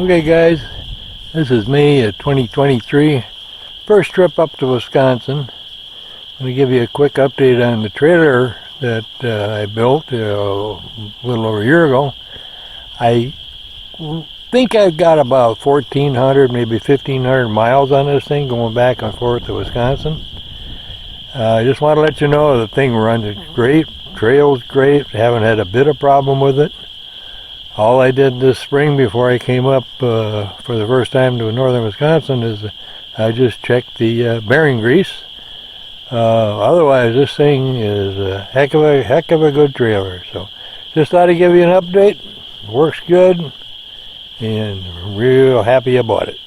Okay guys, this is May of 2023. First trip up to Wisconsin. I'm going to give you a quick update on the trailer that I built a little over a year ago. I think I've got about 1,400, maybe 1,500 miles on this thing going back and forth to Wisconsin. I just want to let you know the thing runs great, trails great, haven't had a bit of problem with it. All I did this spring before I came up for the first time to northern Wisconsin is I just checked the bearing grease. Otherwise, this thing is a heck of a good trailer. So, just thought I'd give you an update. Works good, and real happy about it.